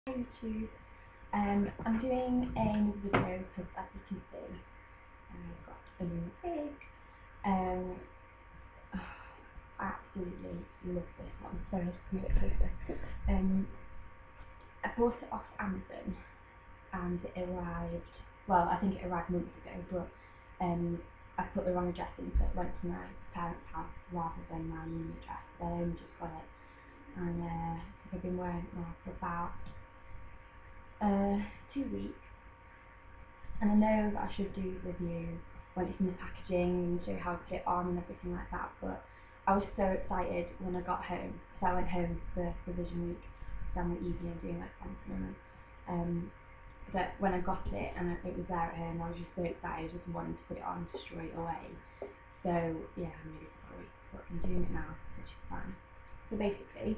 YouTube. I'm doing a video because, as you can see, I've got a new wig. I absolutely love this one. Sorry, just move it closer. I bought it off Amazon and it arrived, well, I think it arrived months ago, but I put the wrong address in, so it went to my parents' house rather than my new address. They only just got it, and I think I've been wearing it now for about 2 weeks, and I know that I should do a review when it's in the packaging and show how to get it on and everything like that, but I was so excited when I got home, so I went home for Vision Week, so I'm evening doing like something, but when I got it and it was there at home, I was just so excited, just wanting to put it on straight away. So yeah, I'm really sorry, but I'm doing it now, which is fine. So basically,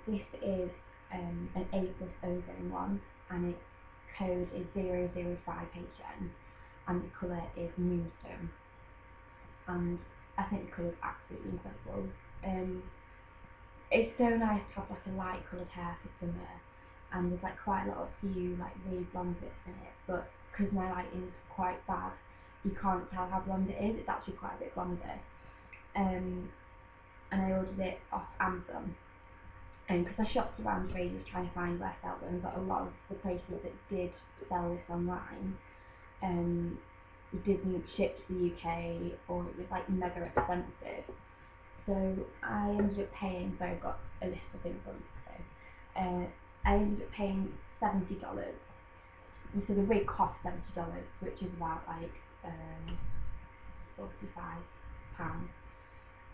this is an A+O zone one, and its code is 005HN, and the colour is moonstone. And I think the colour is absolutely incredible. It's so nice to have like a light coloured hair for summer, and there's like quite a lot of few like really blonde bits in it, but because my lighting is quite bad, you can't tell how blonde it is. It's actually quite a bit blonder. And I ordered it off Amazon, because I shopped around for ages trying to find where to sell them, but a lot of the places that did sell this online didn't ship to the UK, or it was like mega expensive. So I ended up paying, so I've got a list of things on so I ended up paying $70. And so the wig cost $70, which is about like £45.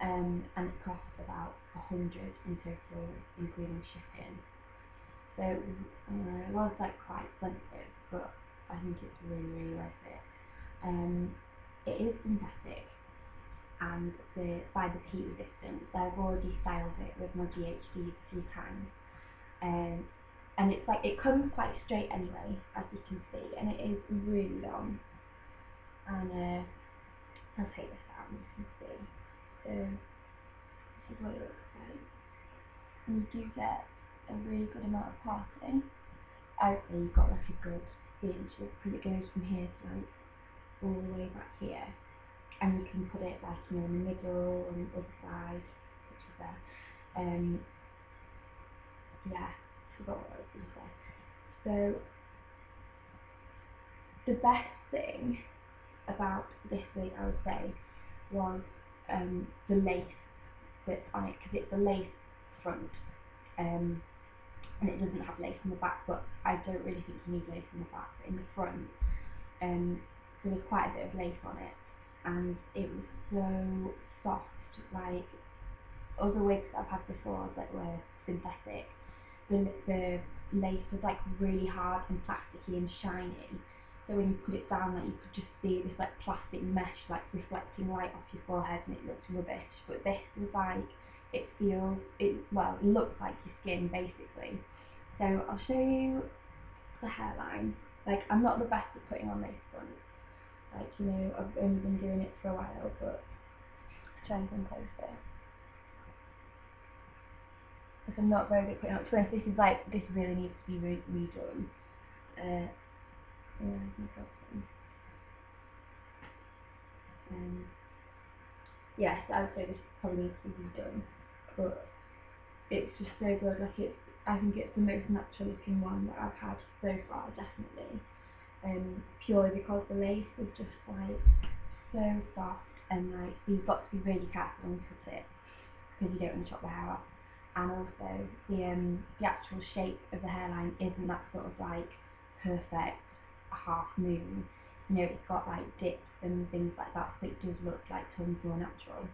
And it cost about 100 in total, including shipping. So it was like quite expensive, but I think it's really worth it. It is synthetic, and the fibres heat resistant. So I've already styled it with my GHD 3 times, and it's like it comes quite straight anyway, as you can see, and it is really long. And I'll take this out and you can see. So this is what it looks like. And you do get a really good amount of parting. I would say you've got like a good inch, because it goes from here to like all the way back here, and you can put it like, you know, in the middle and the other side, which is there. Yeah, I forgot what I was going to say. So the best thing about this wig, I would say, was the lace that's on it, because it's a lace front, and it doesn't have lace on the back, but I don't really think you need lace on the back. But in the front, there was quite a bit of lace on it, and it was so soft. Like other wigs that I've had before that were synthetic, the lace was like really hard and plasticky and shiny. So when you put it down, like you could just see this like plastic mesh like reflecting light off your forehead, and it looked rubbish. But this was like, it looks like your skin basically. So I'll show you the hairline. Like, I'm not the best at putting on lace fronts. Like, you know, I've only been doing it for a while, but try and come closer. Like, I'm not very good at putting on. To be honest, this really needs to be redone. Yeah, I've got some. Yes, I would say this probably needs to be redone, but it's just so good. Like, I think it's the most natural looking one that I've had so far, definitely. Purely because the lace is just like so soft, and like you've got to be really careful when you cut it, because you don't want to chop the hair off. And also the actual shape of the hairline isn't that sort of like perfect half moon. You know, it's got like dips and things like that, so it does look like tons more natural.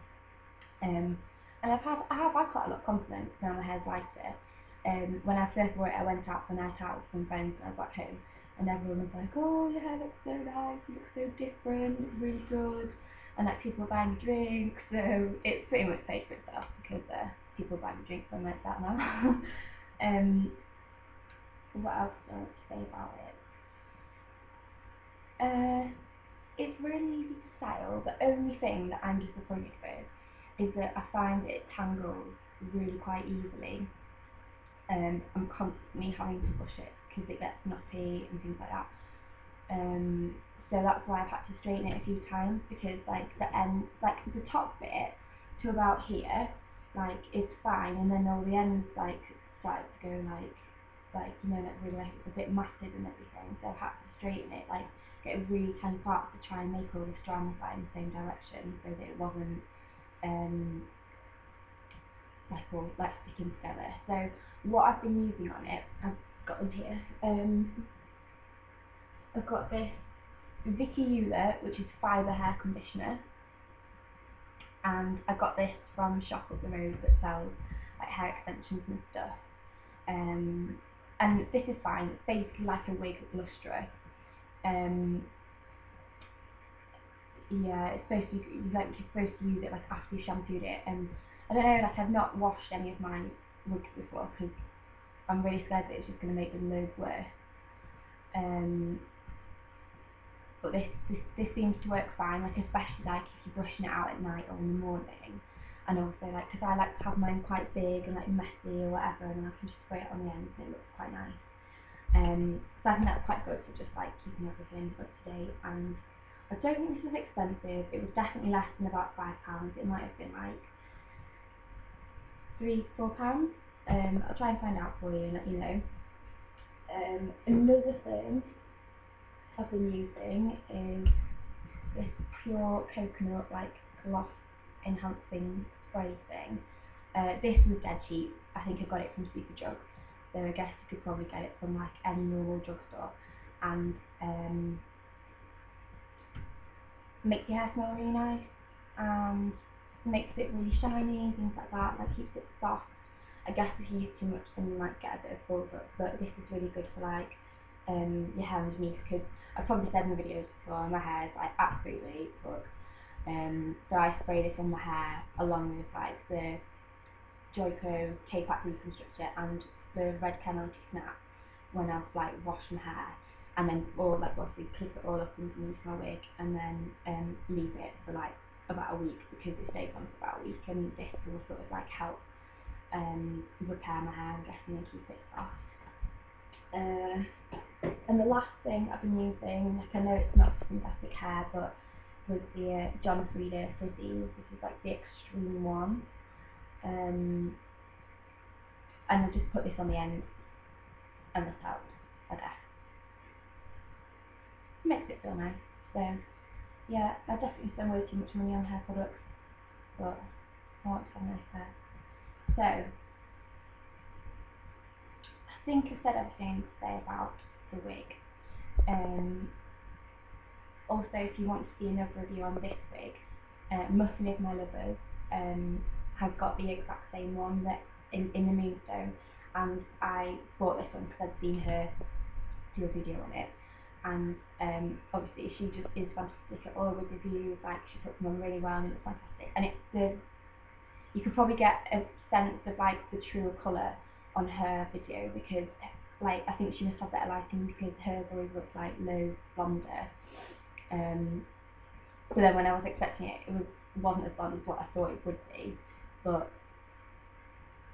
And I have had quite a lot of compliments now my hair's lighter. When I first wore it, I went out for a night out with some friends and I was back home, and everyone was like, "Oh, your hair looks so nice, you look so different, it's really good." And like people were buying me drinks, so it's pretty much paid for itself, because people buy me drinks when I'm like that now. What else do I want to say about it? It's really easy to style. The only thing that I'm disappointed with is that I find it tangles really quite easily. I'm constantly having to brush it because it gets knotty and things like that. So that's why I've had to straighten it a few times, because like the end, like the top bit to about here, like is fine, and then all the ends like started to go like you know, like really like a bit matted and everything. So I've had to straighten it, like get a really tiny part to try and make all the strands lie in the same direction, so that it wasn't like all like sticking together. So what I've been using on it, I've got them here. I've got this Vicki Ullah, which is fibre hair conditioner, and I got this from a shop up the road that sells like hair extensions and stuff. And this is fine. It's basically like a wig lustre. Yeah, it's supposed to be, like you're supposed to use it like after you shampooed it. And I don't know, like I've not washed any of my wigs before because I'm really scared that it's just going to make them loads worse. But this seems to work fine, like especially like if you're brushing it out at night or in the morning, and also like because I like to have mine quite big and like messy or whatever, and I can just spray it on the ends and it looks quite nice. So I think that's quite good for just like keeping everything up to date. And I don't think this was expensive. It was definitely less than about £5. It might have been like £3, £4. I'll try and find out for you and let you know. Another thing I've been using is this pure coconut like gloss enhancing spray thing. This was dead cheap. I think I got it from Superdrug, so I guess you could probably get it from like any normal drugstore, and makes your hair smell really nice and makes it really shiny and things like that, like keeps it soft. I guess if you use too much then you might get a bit of build-up, but this is really good for like your hair underneath, because I've probably said in the videos before, my hair is like absolutely fucked. So I spray this on my hair along with like the Joico K-Pack Reconstructor and the Red Ken Anti-Snap when I've like washed my hair, and then or like obviously clip it all up underneath my wig and then leave it for like about a week, because it stays on for about a week, and this will sort of like help repair my hair, I'm guessing, and keep it soft. And the last thing I've been using, like I know it's not synthetic hair, but was the frieda frizz-ease. This is like the extreme one. And I just put this on the end and this helps, I guess. Makes it feel nice. So yeah, I definitely spend way too much money on hair products, but I want to have nice hair. So I think I've said everything to say about the wig. Also, if you want to see another review on this wig, Mutton is My Lovers has got the exact same one that in the moonstone, and I bought this one because I'd seen her do a video on it, and obviously she just is fantastic at all the reviews. Like she puts them on really well and it's fantastic, and it's you could probably get a sense of like the truer colour on her video, because like I think she must have better lighting because hers always looks like low blonder. So then when I was expecting it, wasn't as blonde as what I thought it would be, but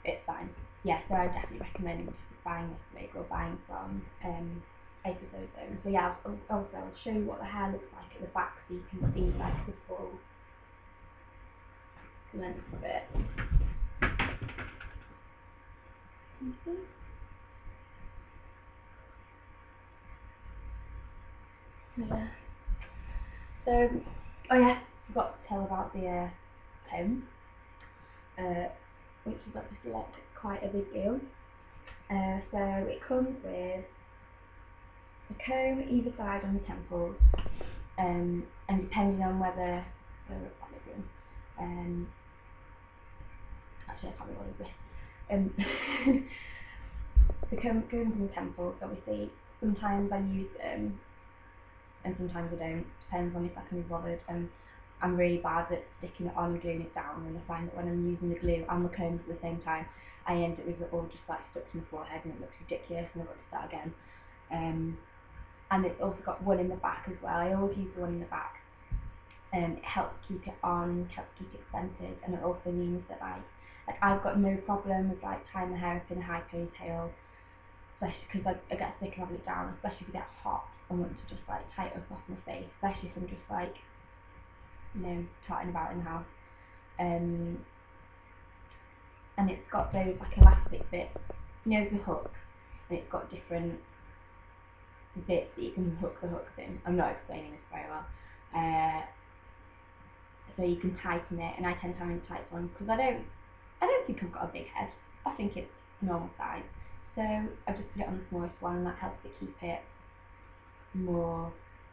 it's fine. Yeah, so I definitely recommend buying this wig or buying from Zone. So yeah, I'll show you what the hair looks like at the back so you can see like the full length of it. Yeah. So, oh yeah, forgot to tell about the comb, which is obviously like quite a big deal. So it comes with a comb either side on the temples, and depending on whether, actually I can't remember what it is. The combs on the temples, obviously sometimes I use them and sometimes I don't, depends on if I can be bothered, and I'm really bad at sticking it on and gluing it down, and I find that when I'm using the glue and the combs at the same time, I end up with it all just like stuck to my forehead and it looks ridiculous and I've got to start again. And it's also got one in the back as well. I always use the one in the back. It helps keep it on, helps keep it centered, and it also means that like Like, I've got no problem with like tying my hair up in a high ponytail, especially because I get sick and have it down, especially if it gets hot and want to just like tie it up off my face, especially if I'm just like, you know, trotting about in the house. And it's got those like elastic bits, you know, the hooks, and it's got different bits that you can hook the hooks in. I'm not explaining this very well. So you can tighten it, and I tend to have a tight one because I don't think I've got a big head. I think it's normal size. So I just put it on the smallest one, and that helps to keep it more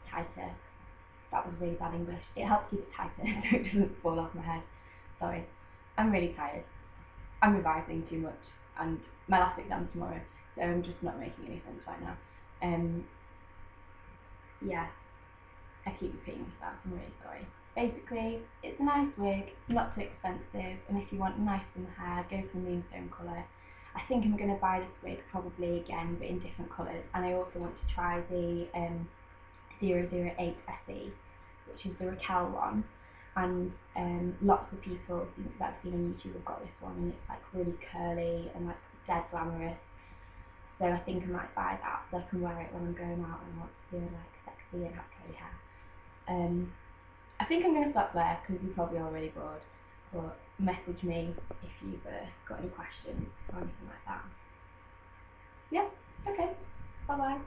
tighter. That was really bad English. It helps keep it tighter so it doesn't fall off my head. Sorry. I'm really tired. I'm revising too much, and my last exam tomorrow, so I'm just not making any sense right now. Yeah, I keep repeating myself, I'm really sorry. Basically, it's a nice wig, not too expensive, and if you want nice in the hair, go for the moonstone colour. I think I'm going to buy this wig probably again, but in different colours, and I also want to try the 008 SE, which is the Raquel one, and lots of people that I've seen on YouTube have got this one, and it's like really curly and like dead glamorous. So I think I might buy that so I can wear it when I'm going out and I want to feel like sexy and have curly hair. I think I'm going to stop there because you're probably already bored, but message me if you've got any questions or anything like that. Yeah, okay, bye bye.